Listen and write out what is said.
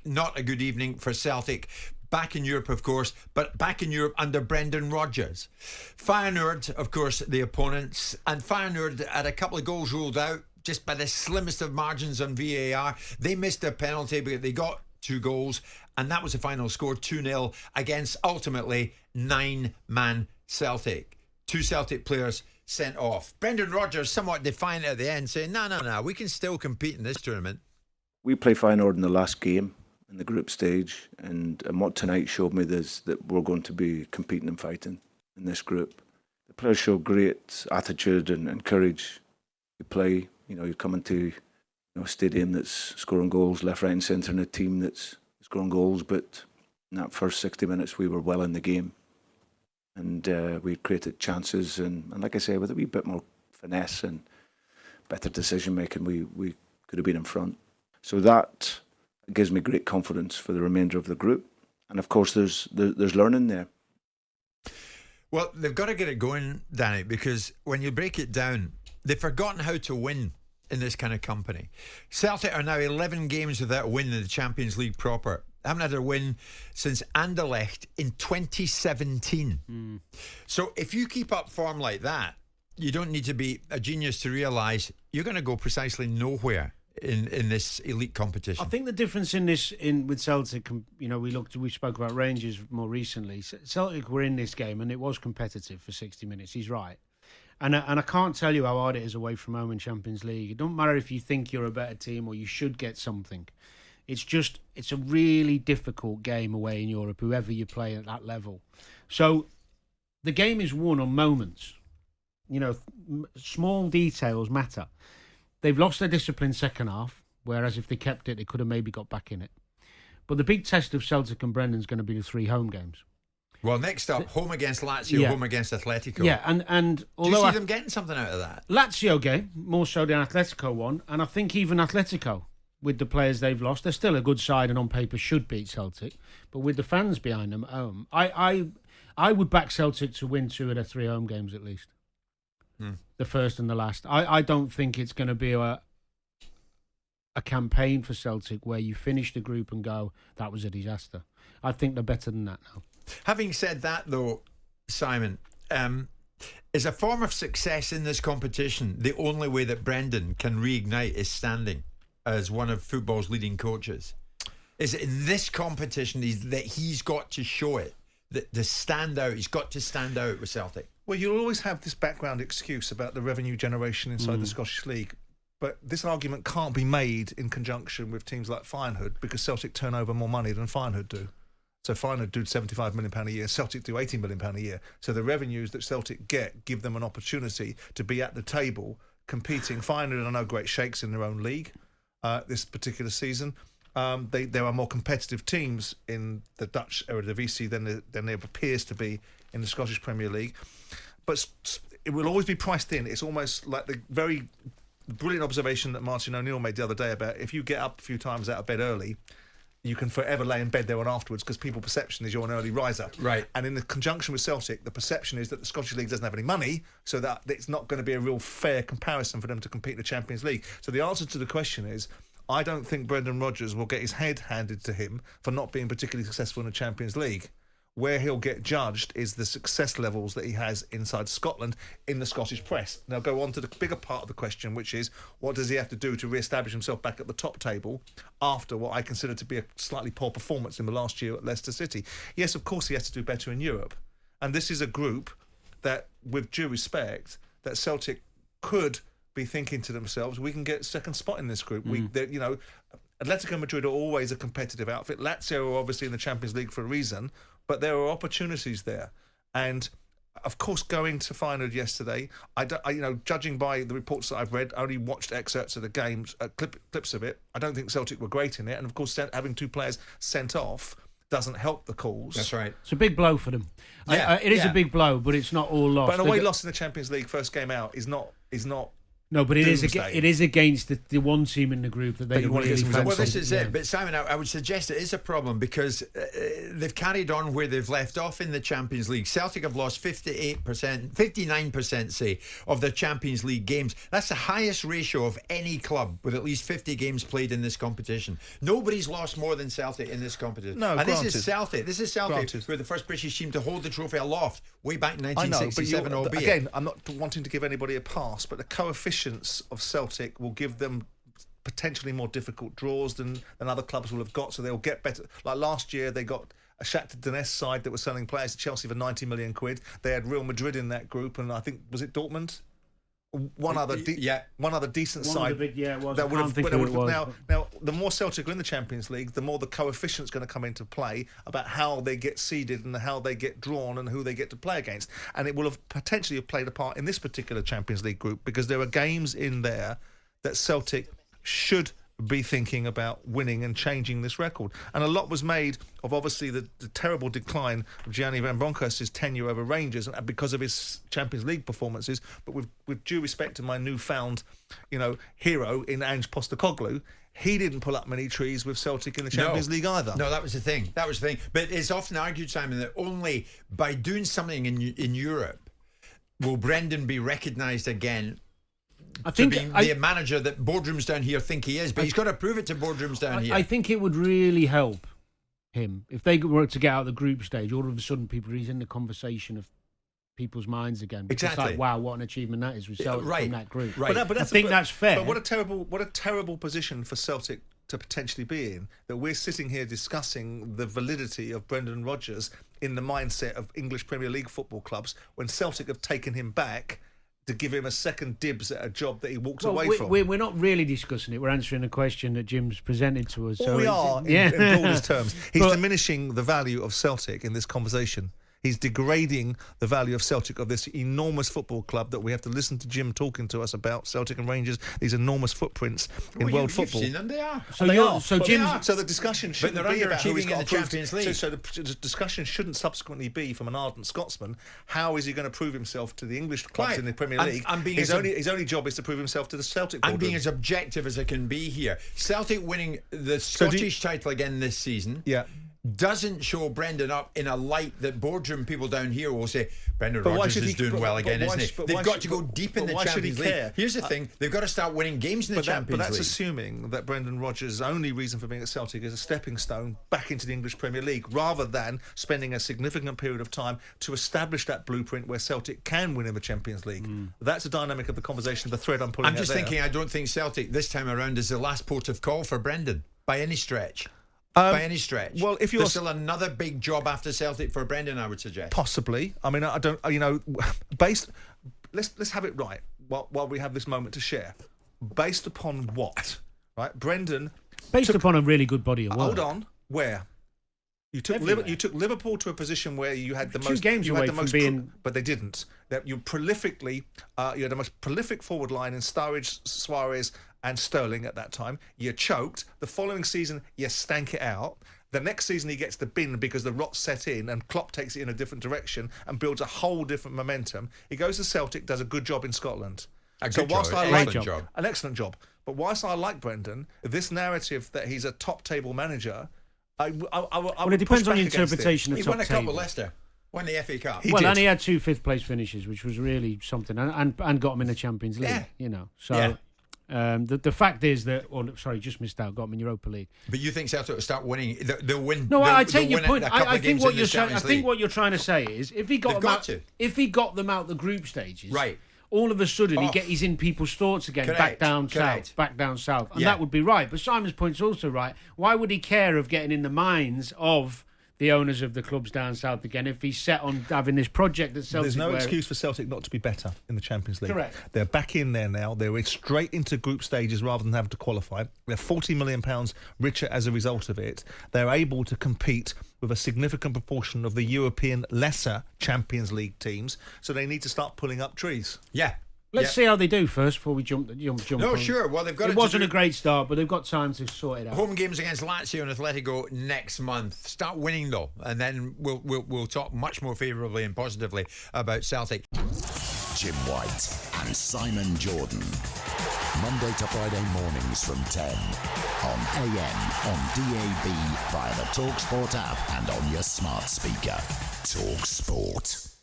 not a good evening for Celtic. Back in Europe, of course, but back in Europe under Brendan Rodgers. Feyenoord, of course, the opponents, and Feyenoord had a couple of goals ruled out just by the slimmest of margins on VAR. They missed their penalty, but they got 2 goals, and that was the final score, 2-0 against ultimately 9-man Celtic. 2 Celtic players sent off. Brendan Rodgers somewhat defiant at the end, saying, no, we can still compete in this tournament. We play Feyenoord in the last game in the group stage, and what tonight showed me is that we're going to be competing and fighting in this group. The players show great attitude and courage. You play, you come into a stadium that's scoring goals left, right and centre, and a team that's scoring goals, but in that first 60 minutes we were well in the game, and we created chances, and like I say, with a wee bit more finesse and better decision making, we could have been in front. So that gives me great confidence for the remainder of the group. And of course, there's learning there. Well, they've got to get it going, Danny, because when you break it down, they've forgotten how to win in this kind of company. Celtic are now 11 games without a win in the Champions League proper. They haven't had a win since Anderlecht in 2017. So if you keep up form like that, you don't need to be a genius to realise you're going to go precisely nowhere in this elite competition. I think the difference with Celtic, we spoke about Rangers more recently. Celtic were in this game and it was competitive for 60 minutes. He's right. And I can't tell you how hard it is away from home in Champions League. It don't matter if you think you're a better team or you should get something. It's a really difficult game away in Europe, whoever you play at that level. So the game is won on moments. Small details matter. They've lost their discipline second half, whereas if they kept it, they could have maybe got back in it. But the big test of Celtic and Brendan's going to be the 3 home games. Well, next up, home against Lazio, home against Atletico. Yeah, and although do you see them getting something out of that? Lazio game, more so than Atletico one, and I think even Atletico, with the players they've lost, they're still a good side and on paper should beat Celtic. But with the fans behind them at home, I would back Celtic to win 2 of their 3 home games at least. The first and the last. I don't think it's going to be a campaign for Celtic where you finish the group and go, that was a disaster. I think they're better than that now. Having said that, though, Simon, is a form of success in this competition the only way that Brendan can reignite his standing as one of football's leading coaches? Is it in this competition that he's got to show it, that to stand out, he's got to stand out with Celtic? Well, you'll always have this background excuse about the revenue generation inside the Scottish League, but this argument can't be made in conjunction with teams like Feyenoord because Celtic turn over more money than Feyenoord do. So Feyenoord do £75 million a year, Celtic do £80 million a year. So the revenues that Celtic get give them an opportunity to be at the table competing. Feyenoord are no great shakes in their own league this particular season. There are more competitive teams in the Dutch Eredivisie than there appears to be in the Scottish Premier League. But it will always be priced in. It's almost like the very brilliant observation that Martin O'Neill made the other day about if you get up a few times out of bed early, you can forever lay in bed there on afterwards because people's perception is you're an early riser. Right. And in the conjunction with Celtic, the perception is that the Scottish League doesn't have any money, so that it's not going to be a real fair comparison for them to compete in the Champions League. So the answer to the question is, I don't think Brendan Rodgers will get his head handed to him for not being particularly successful in the Champions League. Where he'll get judged is the success levels that he has inside Scotland in the Scottish press. Now go on to the bigger part of the question, which is what does he have to do to re-establish himself back at the top table after what I consider to be a slightly poor performance in the last year at Leicester City? Yes, of course he has to do better in Europe. And this is a group that, with due respect, that Celtic could be thinking to themselves, we can get second spot in this group. Atletico Madrid are always a competitive outfit. Lazio are obviously in the Champions League for a reason, but there are opportunities there. And of course, going to Feyenoord yesterday, judging by the reports that I've read, I only watched excerpts of the games, clips of it. I don't think Celtic were great in it. And of course, having 2 players sent off doesn't help the cause. That's right. It's a big blow for them. Yeah, it is a big blow, but it's not all lost. But an away loss in the Champions League first game out is not No, but it is doomsday. against the one team in the group that they you don't wanna really get some fancy. Well, this is Yeah. it. But Simon, I would suggest it is a problem because they've carried on where they've left off in the Champions League. Celtic have lost 59%, say, of their Champions League games. That's the highest ratio of any club with at least 50 games played in this competition. Nobody's lost more than Celtic in this competition. No, and granted. this is Celtic. Granted. Who are the first British team to hold the trophy aloft way back in I know, but 1967, albeit. again, I'm not wanting to give anybody a pass, but the coefficients of Celtic will give them potentially more difficult draws than other clubs will have got, so they'll get better. Like last year, they got a Shakhtar Donetsk side that was selling players to Chelsea for 90 million quid. They had Real Madrid in that group, and I think, was it Dortmund? One other decent side it was. that would have. Now, Now, the more Celtic are in the Champions League, the more the coefficient's going to come into play about how they get seeded and how they get drawn and who they get to play against, and it will have potentially have played a part in this particular Champions League group because there are games in there that Celtic should be thinking about winning and changing this record. And a lot was made of obviously the terrible decline of Gianni Van Bronckhorst's tenure over Rangers and because of his Champions League performances. But with due respect to my newfound, hero in Ange Postecoglou, he didn't pull up many trees with Celtic in the Champions League either. No, that was the thing. But it's often argued, Simon, that only by doing something in Europe will Brendan be recognised again. I think to be the manager that boardrooms down here think he is, but he's got to prove it to boardrooms down here. I think it would really help him if they were to get out of the group stage. All of a sudden, he's in the conversation of people's minds again. Exactly. It's like, wow, what an achievement that is with Celtic from that group. Right. But I think that's fair. But what a terrible position for Celtic to potentially be in, that we're sitting here discussing the validity of Brendan Rodgers in the mindset of English Premier League football clubs when Celtic have taken him back to give him a second dibs at a job that he walked away from. We're not really discussing it. We're answering a question that Jim's presented to us. We are, in broadest terms. He's diminishing the value of Celtic in this conversation. He's degrading the value of Celtic, of this enormous football club that we have to listen to Jim talking to us about, Celtic and Rangers, these enormous footprints in world football. You've seen them, they are. So the discussion shouldn't be about who he's got to prove. So the discussion shouldn't subsequently be, from an ardent Scotsman, how is he going to prove himself to the English clubs in the Premier League? His only job is to prove himself to the Celtic boardroom. I'm being as objective as I can be here. Celtic winning the Scottish title again this season. Yeah. Doesn't show Brendan up in a light that boardroom people down here will say Brendan Rodgers is doing well again, isn't he? They've got to go deep in the Champions League. Here's the thing, they've got to start winning games in the Champions League. But that's assuming that Brendan Rodgers' only reason for being at Celtic is a stepping stone back into the English Premier League, rather than spending a significant period of time to establish that blueprint where Celtic can win in the Champions League. That's the dynamic of the conversation, the thread I'm pulling out there. I'm just thinking, I don't think Celtic this time around is the last port of call for Brendan, by any stretch. By any stretch. Well, if you're there's still another big job after Celtic for Brendan, I would suggest. Possibly. I mean, I don't. Let's have it right while we have this moment to share. Based upon what? Right, Brendan. Based upon a really good body of work. Hold on. Where? You took Liverpool to a position where you had the most games away from being, but they didn't. That you prolifically, you had the most prolific forward line in Sturridge, Suarez, and Sterling at that time. You choked. The following season, you stank it out. The next season, he gets the bin because the rot set in and Klopp takes it in a different direction and builds a whole different momentum. He goes to Celtic, does a good job in Scotland. An excellent job. But whilst I like Brendan, this narrative that he's a top table manager, it depends on the interpretation of top table. He won a cup with Leicester. Won the FA Cup. And he had 2 5th-place finishes, which was really something, and got him in the Champions League. The fact is that, just missed out, got him in Europa League. But you think Celtic will start winning? They'll win. No, I take your point. I think what you're saying. I think what you're trying to say is, if he got them out the group stages, right, all of a sudden he's in people's thoughts again, back down south, and that would be right. But Simon's point's also right. Why would he care of getting in the minds of the owners of the clubs down south again if he's set on having this project that Celtic... There's no excuse for Celtic not to be better in the Champions League. Correct. They're back in there now. They're straight into group stages rather than having to qualify. They're £40 million richer as a result of it. They're able to compete with a significant proportion of the European lesser Champions League teams, so they need to start pulling up trees. Yeah. Let's see how they do first before we jump. No, on. Sure. Well, they've got. It wasn't a great start, but they've got time to sort it out. Home games against Lazio and Atletico next month. Start winning though, and then we'll talk much more favourably and positively about Celtic. Jim White and Simon Jordan. Monday to Friday mornings from 10 on AM, on DAB, via the talkSPORT app and on your smart speaker. talkSPORT.